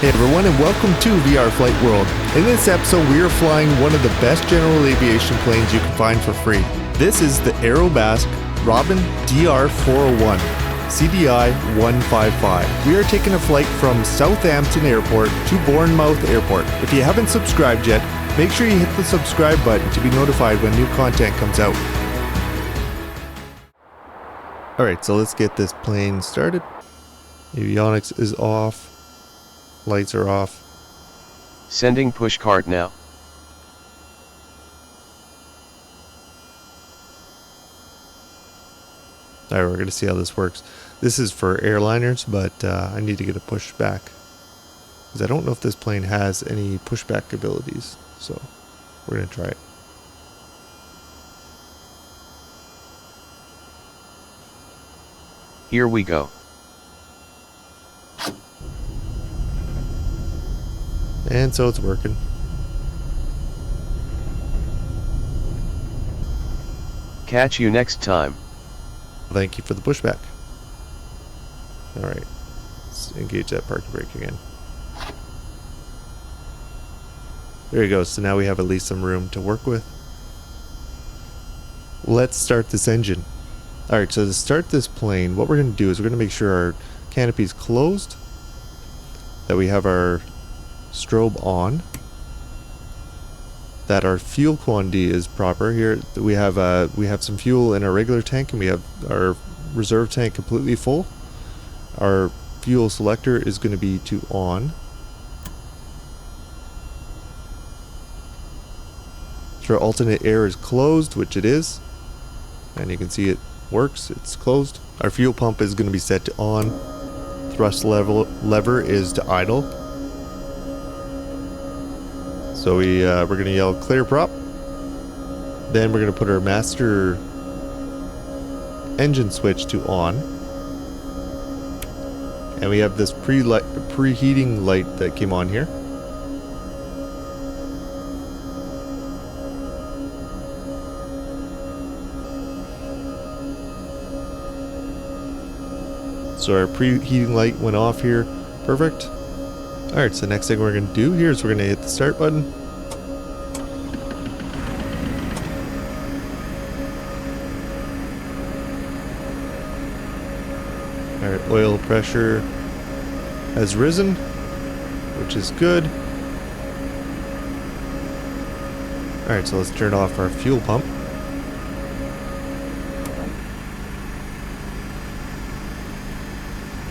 Hey everyone, and welcome to VR Flight World. In this episode we are flying one of the best general aviation planes you can find for free. This is the Aerobask Robin DR401 CDI 155. We are taking a flight from Southampton Airport to Bournemouth Airport. If you haven't subscribed yet, make sure you hit the subscribe button to be notified when new content comes out. Alright, so let's get this plane started. Avionics is off. Lights are off. Sending push cart now. Alright, we're going to see how this works. This is for airliners, but I need to get a pushback. Because I don't know if this plane has any pushback abilities. So, we're going to try it. Here we go. And so it's working. Catch you next time. Thank you for the pushback. Alright, let's engage that parking brake again. There you go, so now we have at least some room to work with. Let's start this engine. Alright, so to start this plane, what we're going to do is we're going to make sure our canopy is closed, that we have our strobe on, that our fuel quantity is proper. Here we have some fuel in our regular tank, and we have our reserve tank completely full. Our fuel selector is going to be to on. So our alternate air is closed, which it is, and you can see it works. It's closed. Our fuel pump is going to be set to on. Thrust lever is to idle. So we're going to yell clear prop. Then we're going to put our master engine switch to on. And we have this preheating light that came on here. So our preheating light went off here. Perfect. Alright, so next thing we're going to do here is we're going to hit the start button. Alright, oil pressure has risen, which is good. Alright, so let's turn off our fuel pump.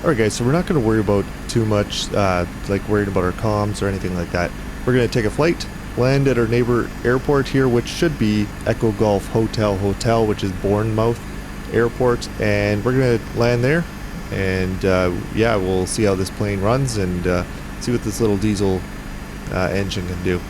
Alright guys, so we're not going to worry about too much, like worried about our comms or anything like that. We're going to take a flight, land at our neighbor airport here, which should be Echo Golf Hotel, which is Bournemouth Airport, and we're going to land there, and yeah, we'll see how this plane runs and see what this little diesel engine can do.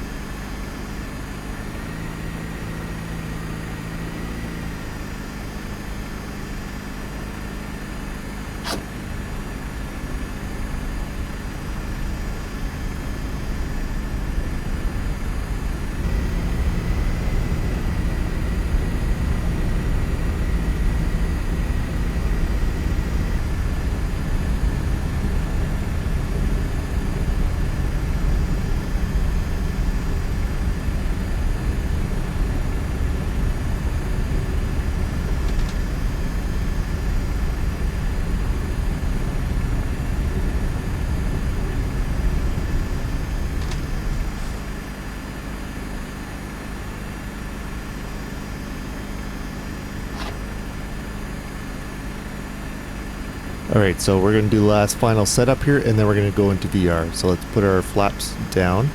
Alright, so we're going to do the last final setup here, and then we're going to go into VR. So let's put our flaps down.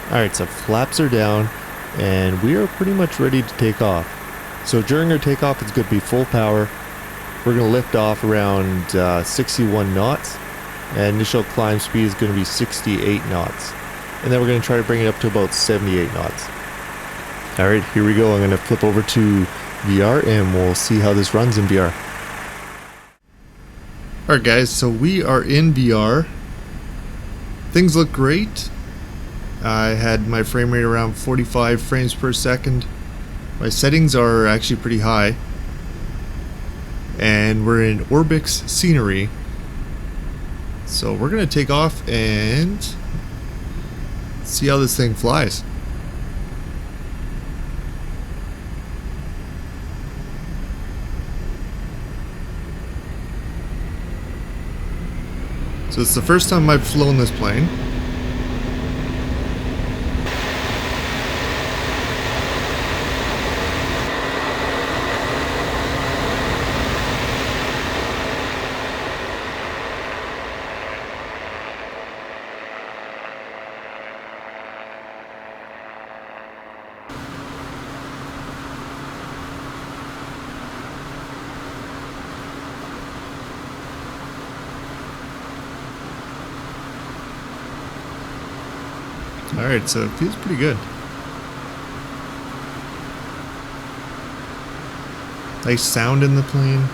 Alright, so flaps are down, and we are pretty much ready to take off. So during our takeoff, it's going to be full power. We're going to lift off around 61 knots, and initial climb speed is going to be 68 knots. And then we're going to try to bring it up to about 78 knots. Alright, here we go. I'm going to flip over to VR and we'll see how this runs in VR. Alright guys, so we are in VR. Things look great. I had my frame rate around 45 frames per second. My settings are actually pretty high. And we're in ORBX scenery. So we're gonna take off and see how this thing flies. So it's the first time I've flown this plane. Alright, so it feels pretty good. Nice sound in the plane.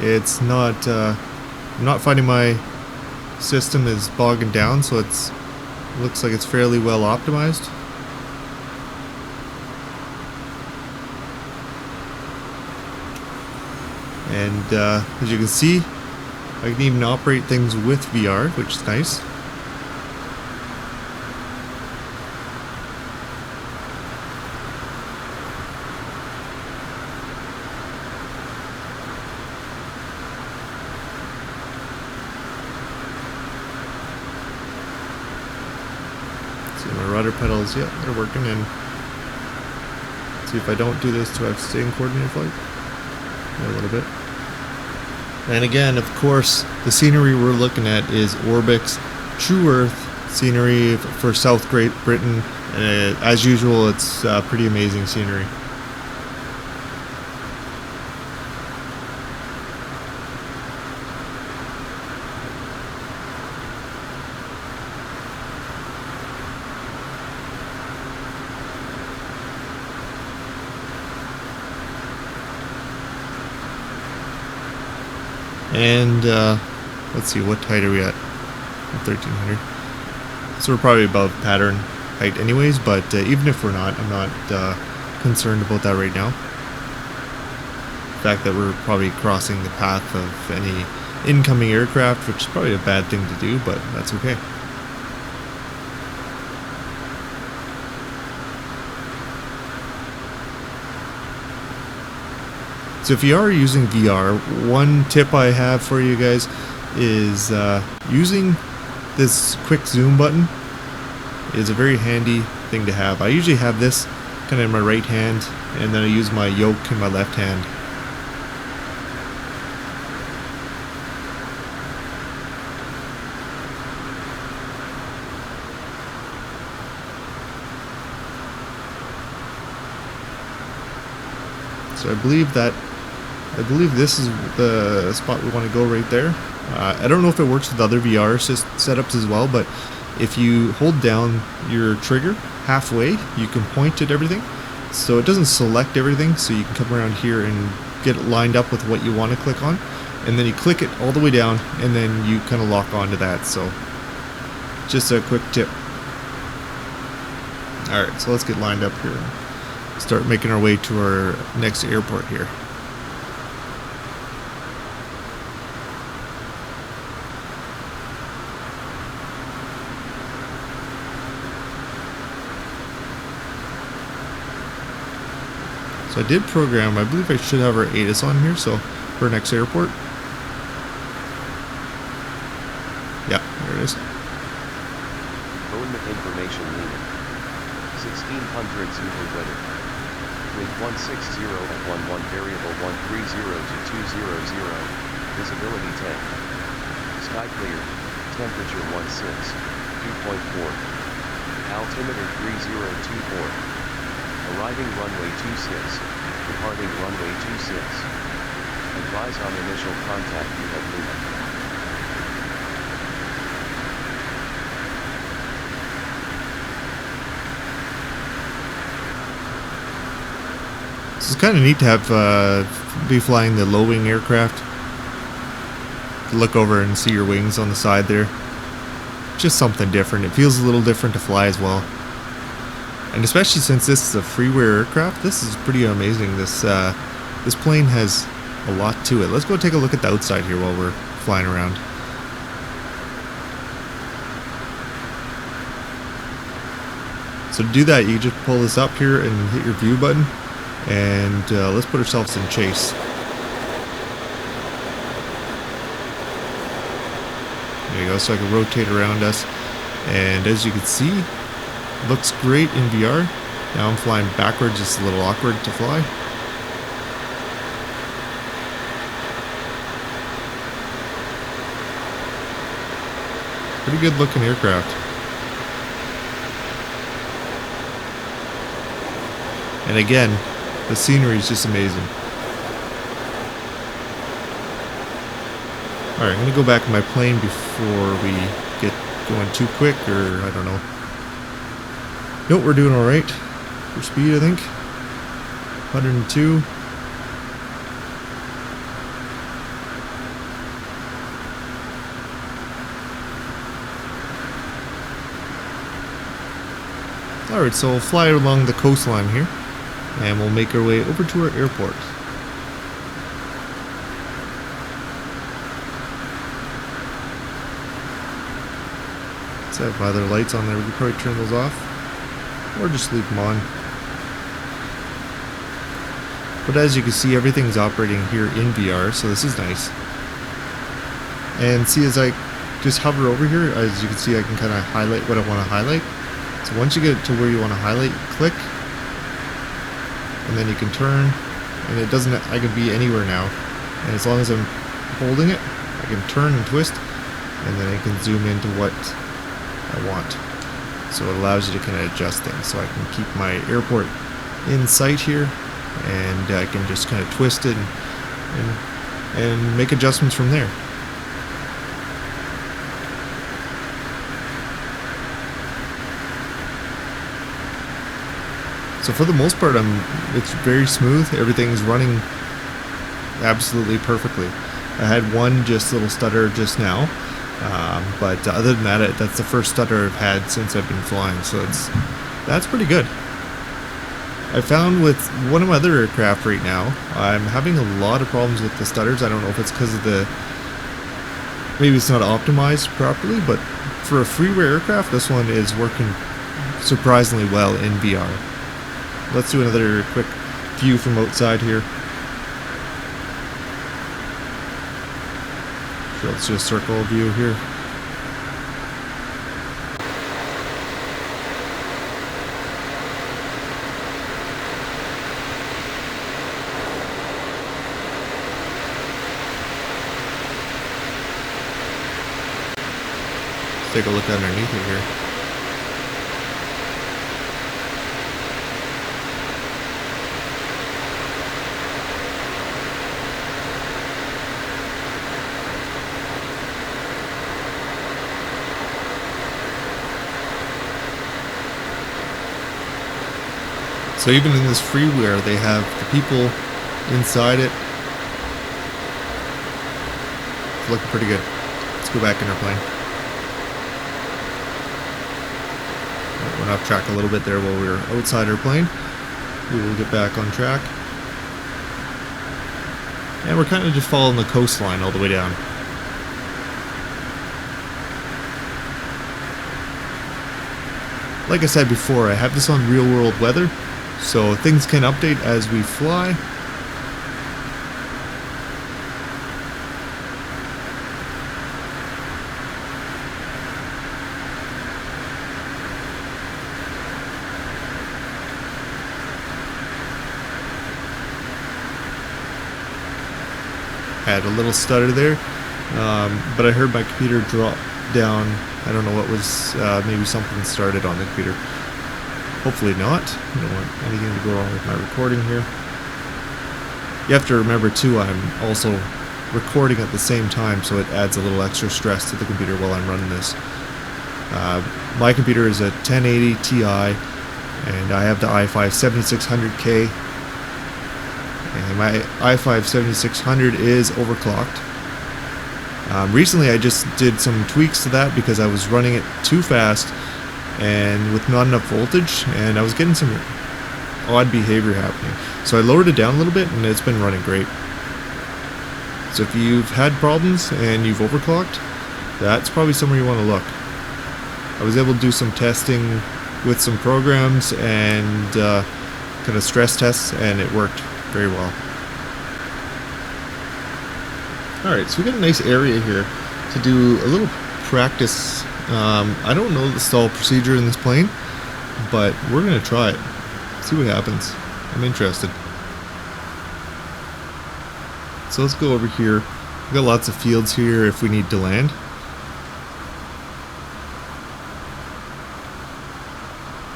It's not, I'm not finding my system is bogging down, so it looks like it's fairly well optimized. And as you can see, I can even operate things with VR, which is nice. See my rudder pedals, yeah, they're working. And see if I don't do this, do I have to stay in coordinated flight? Yeah, a little bit. And again, of course, the scenery we're looking at is ORBX TrueEarth scenery for South Great Britain. And as usual, it's pretty amazing scenery. And let's see, what height are we at? 1300. So we're probably above pattern height anyways, but even if we're not, I'm not concerned about that right now. The fact that we're probably crossing the path of any incoming aircraft, which is probably a bad thing to do, but that's okay. So if you are using VR, one tip I have for you guys is using this quick zoom button is a very handy thing to have. I usually have this kind of in my right hand, and then I use my yoke in my left hand. So I believe this is the spot we want to go right there. I don't know if it works with other VR setups as well, but if you hold down your trigger halfway, you can point at everything. So it doesn't select everything, so you can come around here and get it lined up with what you want to click on. And then you click it all the way down, and then you kind of lock onto that. So just a quick tip. Alright, so let's get lined up here. Start making our way to our next airport here. So I did program, I believe I should have our ATIS on here, so for our next airport. Yeah, there it is. Bournemouth information needed. 1600 Zulu weather. Wind 160 at 11 variable 130 to 200. Visibility 10. Sky clear. Temperature 16. 2.4. Altimeter 3024. Arriving runway 26, departing runway 26. Advise on initial contact you have Luna. It's kind of neat to have be flying the low-wing aircraft. Look over and see your wings on the side there. Just something different. It feels a little different to fly as well. And especially since this is a Freeware aircraft, this is pretty amazing. This plane has a lot to it. Let's go take a look at the outside here while we're flying around. So to do that, you just pull this up here and hit your view button, and let's put ourselves in chase. There you go, so I can rotate around us, and as you can see, it looks great in VR. Now I'm flying backwards, it's a little awkward to fly. Pretty good looking aircraft. And again, the scenery is just amazing. Alright, I'm going to go back in my plane before we get going too quick, or I don't know. Nope, we're doing alright. For speed, I think. 102. Alright, so we'll fly along the coastline here, and we'll make our way over to our airport. So I have other lights on there, we could probably turn those off, or just leave them on. But as you can see, everything's operating here in VR, so this is nice. And see, as I just hover over here, as you can see, I can kind of highlight what I want to highlight. So once you get to where you want to highlight, click, and then you can turn, and it doesn't, I can be anywhere now, and as long as I'm holding it, I can turn and twist, and then I can zoom into what I want. So it allows you to kind of adjust things. So I can keep my airport in sight here, and I can just kind of twist it and make adjustments from there. So for the most part, it's very smooth. Everything's running absolutely perfectly. I had one just little stutter just now, but other than that, that's the first stutter I've had since I've been flying. So that's pretty good. I found with one of my other aircraft right now, I'm having a lot of problems with the stutters. I don't know if it's because of maybe it's not optimized properly, but for a Freeware aircraft, this one is working surprisingly well in VR. Let's do another quick view from outside here. So let's do a circle view here. Let's take a look underneath it here. So even in this Freeware, they have the people inside it. It's looking pretty good. Let's go back in our plane. Went off track a little bit there while we were outside our plane. We will get back on track. And we're kind of just following the coastline all the way down. Like I said before, I have this on real world weather, so things can update as we fly. Had a little stutter there, but I heard my computer drop down. I don't know what was, maybe something started on the computer. Hopefully not. I don't want anything to go wrong with my recording here. You have to remember too, I'm also recording at the same time, so it adds a little extra stress to the computer while I'm running this. My computer is a 1080 Ti, and I have the i5 7600K. And my i5 7600 is overclocked. Recently I just did some tweaks to that because I was running it too fast, and with not enough voltage, and I was getting some odd behavior happening. So I lowered it down a little bit and it's been running great. So if you've had problems and you've overclocked, that's probably somewhere you want to look. I was able to do some testing with some programs and kind of stress tests, and it worked very well. Alright, so we got a nice area here to do a little practice. I don't know the stall procedure in this plane, but we're going to try it. See what happens. I'm interested. So let's go over here. We've got lots of fields here if we need to land.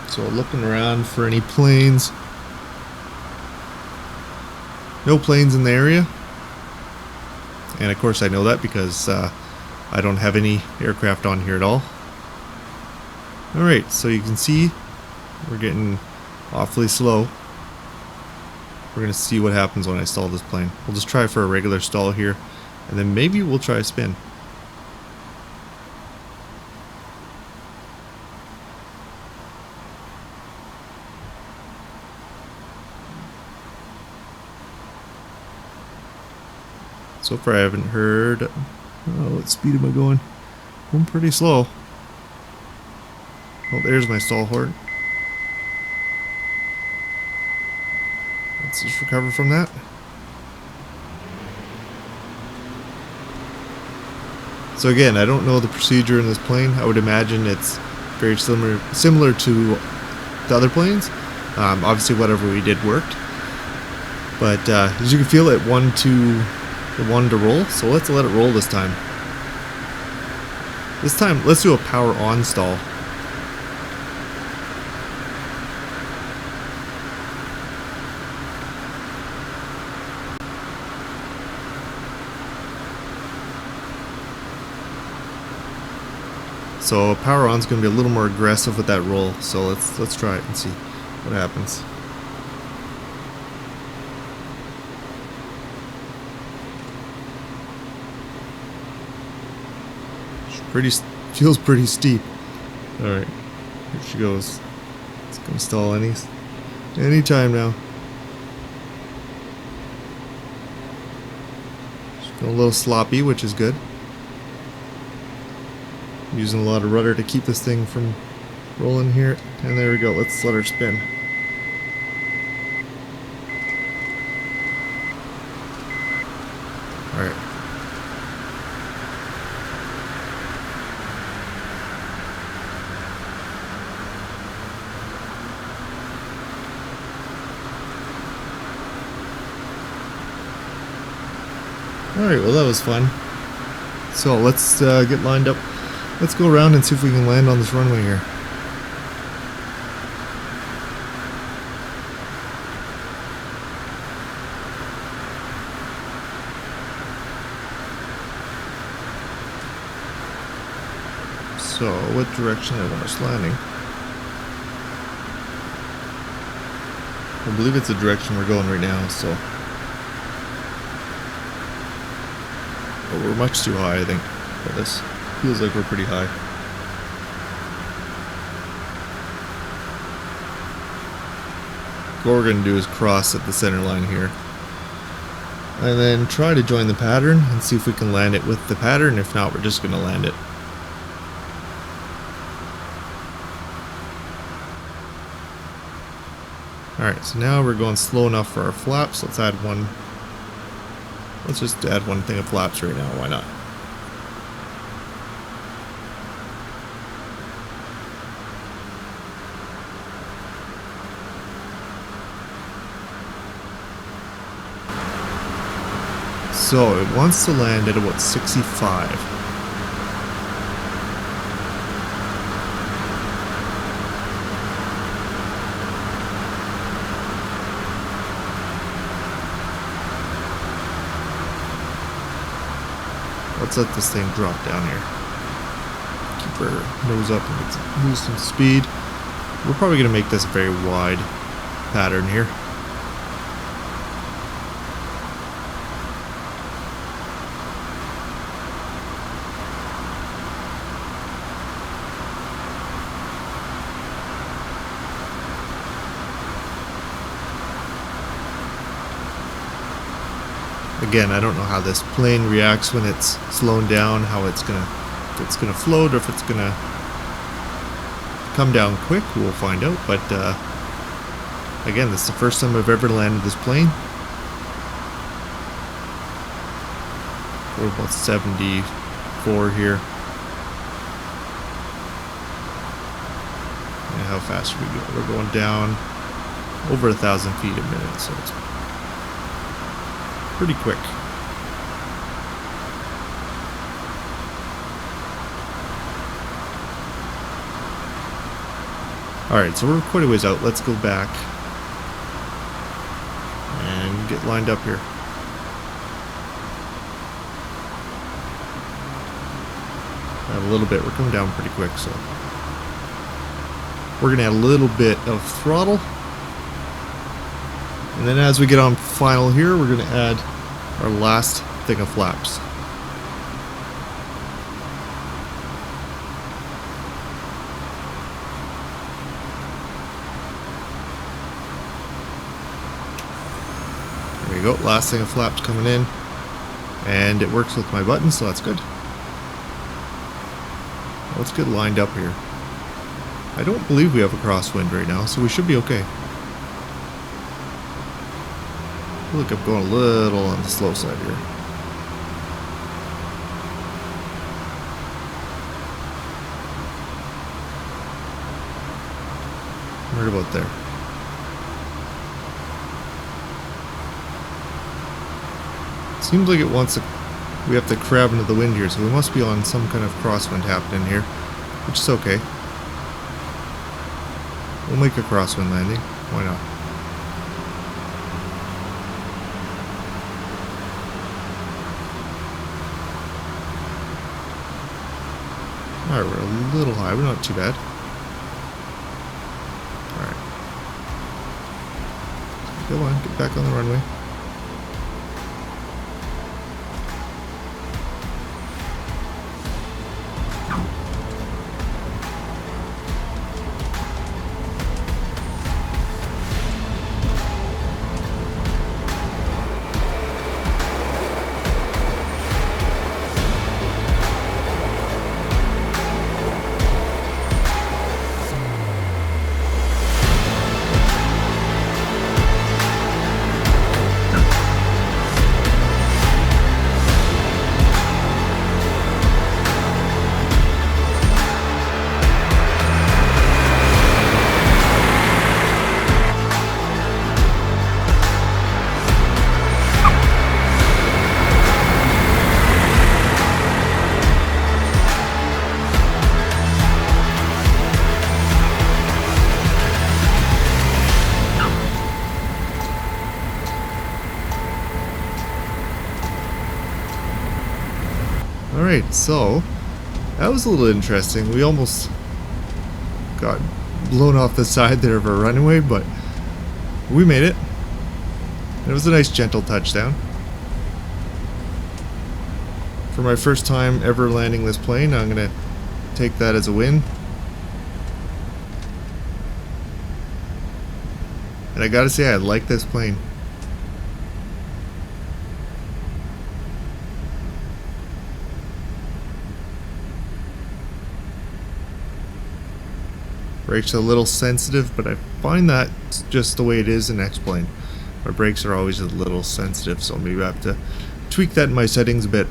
So looking around for any planes. No planes in the area. And of course I know that because I don't have any aircraft on here at all. Alright, so you can see we're getting awfully slow. We're going to see what happens when I stall this plane. We'll just try for a regular stall here, and then maybe we'll try a spin. So far I haven't heard... Oh, what speed am I going? I'm pretty slow. Oh, there's my stall horn. Let's just recover from that. So again, I don't know the procedure in this plane. I would imagine it's very similar to the other planes. Obviously whatever we did worked. But as you can feel, it wanted to roll, so let's let it roll this time. This time, let's do a power on stall. So power on is going to be a little more aggressive with that roll. So let's try it and see what happens. Feels pretty steep. All right, here she goes. It's gonna stall any time now. She's going a little sloppy, which is good. Using a lot of rudder to keep this thing from rolling here. And there we go. Let's let her spin. All right. Alright, well that was fun. So let's get lined up. Let's go around and see if we can land on this runway here. So, what direction I want us landing? I believe it's the direction we're going right now, so... But we're much too high, I think, for this. Feels like we're pretty high. What we're going to do is cross at the center line here. And then try to join the pattern and see if we can land it with the pattern. If not, we're just going to land it. Alright, so now we're going slow enough for our flaps. Let's add one. Let's just add one thing of flaps right now, why not? So, it wants to land at about 65. Let's let this thing drop down here. Keep her nose up and lose some speed. We're probably going to make this a very wide pattern here. Again, I don't know how this plane reacts when it's slowing down, how it's gonna, if it's gonna float or if it's gonna come down quick. We'll find out. But again, this is the first time I've ever landed this plane. We're about 74 here. And how fast are we going? We're going down over 1,000 feet a minute, so it's pretty quick. Alright, so we're quite a ways out. Let's go back and get lined up here. Add a little bit. We're coming down pretty quick, so we're going to add a little bit of throttle. And then as we get on final here, we're going to add our last thing of flaps. There we go, last thing of flaps coming in. And it works with my buttons, so that's good. Well, it's good lined up here. I don't believe we have a crosswind right now, so we should be okay. I feel like I'm going a little on the slow side here. Right about there. Seems like it wants to, we have to crab into the wind here, so we must be on some kind of crosswind happening here, which is okay. We'll make a crosswind landing. Why not? Alright, we're a little high. We're not too bad. Alright. Go on, get back on the runway. Alright, so that was a little interesting. We almost got blown off the side there of our runway, but we made it. It was a nice gentle touchdown. For my first time ever landing this plane, I'm going to take that as a win. And I gotta say, I like this plane. Brakes are a little sensitive, but I find that just the way it is in X-Plane. My brakes are always a little sensitive, so maybe I have to tweak that in my settings a bit.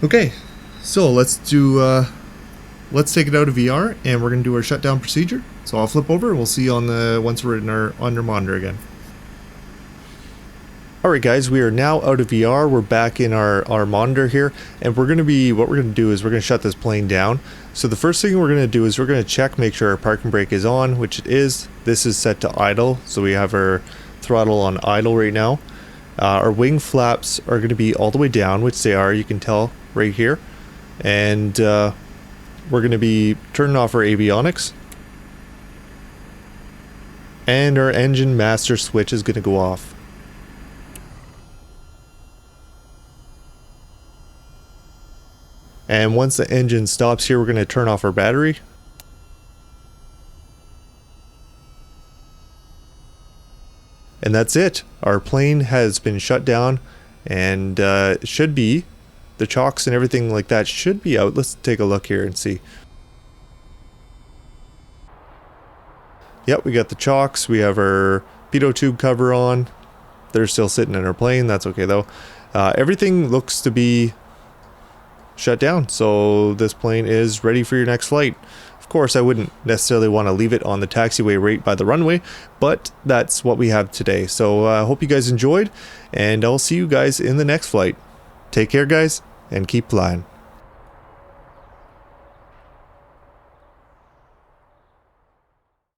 Okay, so let's take it out of VR, and we're gonna do our shutdown procedure. So I'll flip over, and we'll see you on the once we're in our under monitor again. All right, guys, we are now out of VR. We're back in our monitor here, and what we're gonna do is we're gonna shut this plane down. So the first thing we're gonna do is we're gonna check, make sure our parking brake is on, which it is. This is set to idle, so we have our throttle on idle right now. Our wing flaps are going to be all the way down, which they are, you can tell right here. And we're going to be turning off our avionics. And our engine master switch is going to go off. And once the engine stops here, we're going to turn off our battery. And that's it. Our plane has been shut down, and it should be, the chocks and everything like that should be out. Let's take a look here and see. Yep, we got the chocks. We have our pitot tube cover on. They're still sitting in our plane. That's okay though. Everything looks to be shut down, so this plane is ready for your next flight. Of course, I wouldn't necessarily want to leave it on the taxiway right by the runway, but that's what we have today. So I hope you guys enjoyed, and I'll see you guys in the next flight. Take care, guys, and keep flying.